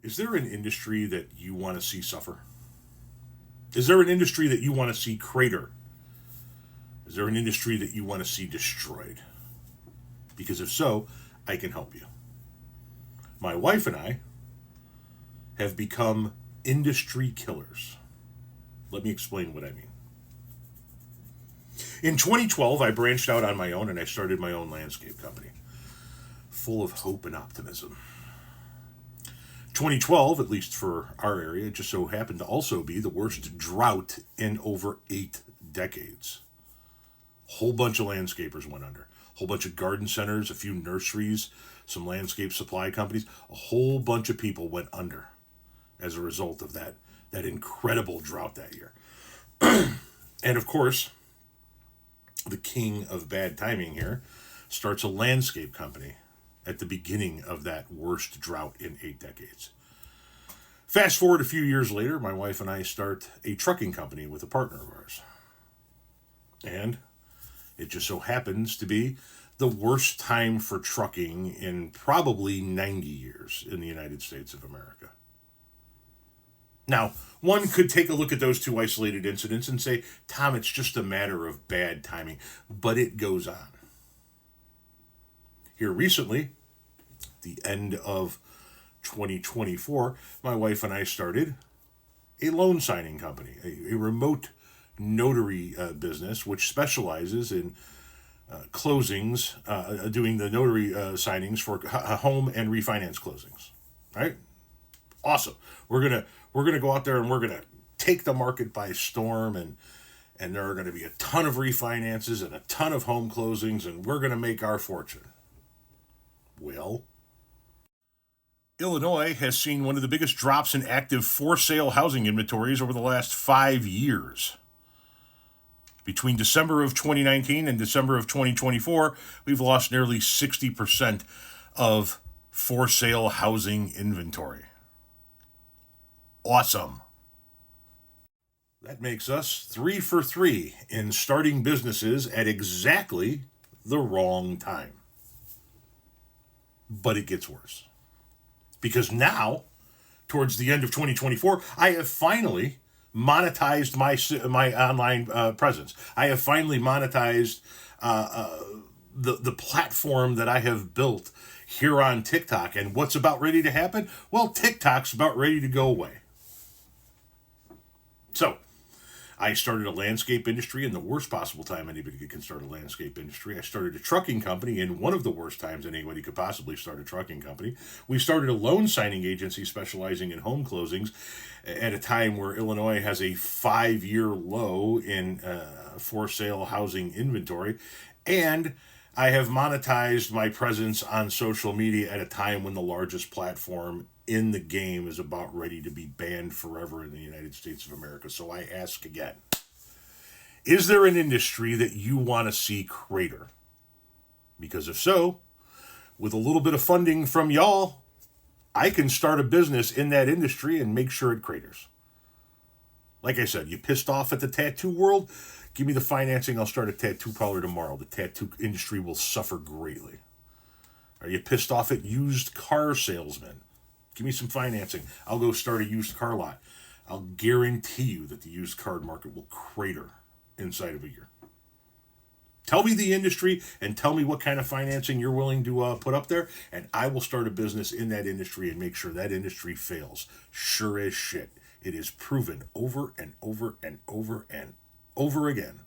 Is there an industry that you want to see suffer? Is there an industry that you want to see crater? Is there an industry that you want to see destroyed? Because if so, I can help you. My wife and I have become industry killers. Let me explain what I mean. In 2012, I branched out on my own and I started my own landscape company, full of hope and optimism. 2012, at least for our area, just so happened to also be the worst drought in over 8 decades. A whole bunch of landscapers went under. A whole bunch of garden centers, a few nurseries, some landscape supply companies. A whole bunch of people went under as a result of that incredible drought that year. And of course, the king of bad timing here starts a landscape company at the beginning of that worst drought in 8 decades. Fast forward a few years later, my wife and I start a trucking company with a partner of ours. And it just so happens to be the worst time for trucking in probably 90 years in the United States of America. Now, one could take a look at those two isolated incidents and say, Tom, it's just a matter of bad timing, but it goes on. Here recently, the end of 2024, my wife and I started a loan signing company, a remote notary business which specializes in closings, doing the notary signings for home and refinance closings. Right? Awesome. We're gonna go out there and we're gonna take the market by storm, and there are going to be a ton of refinances and a ton of home closings, and we're going to make our fortune. Well, Illinois has seen one of the biggest drops in active for sale housing inventories over the last 5 years. Between December of 2019 and December of 2024, we've lost nearly 60% of for sale housing inventory. Awesome. That makes us 3 for 3 in starting businesses at exactly the wrong time. But it gets worse. Because now, towards the end of 2024, I have finally monetized my online presence. I have finally monetized the platform that I have built here on TikTok. And what's about ready to happen? Well, TikTok's about ready to go away. So, I started a landscape industry in the worst possible time anybody can start a landscape industry. I started a trucking company in one of the worst times anybody could possibly start a trucking company. We started a loan signing agency specializing in home closings at a time where Illinois has a 5-year low in for sale housing inventory. And I have monetized my presence on social media at a time when the largest platform in the game is about ready to be banned forever in the United States of America. So I ask again, is there an industry that you want to see crater? Because if so, with a little bit of funding from y'all, I can start a business in that industry and make sure it craters. Like I said, you pissed off at the tattoo world? Give me the financing, I'll start a tattoo parlor tomorrow. The tattoo industry will suffer greatly. Are you pissed off at used car salesmen? Give me some financing. I'll go start a used car lot. I'll guarantee you that the used car market will crater inside of a year. Tell me the industry and tell me what kind of financing you're willing to put up there, and I will start a business in that industry and make sure that industry fails. Sure as shit. It is proven over and over and over and over again.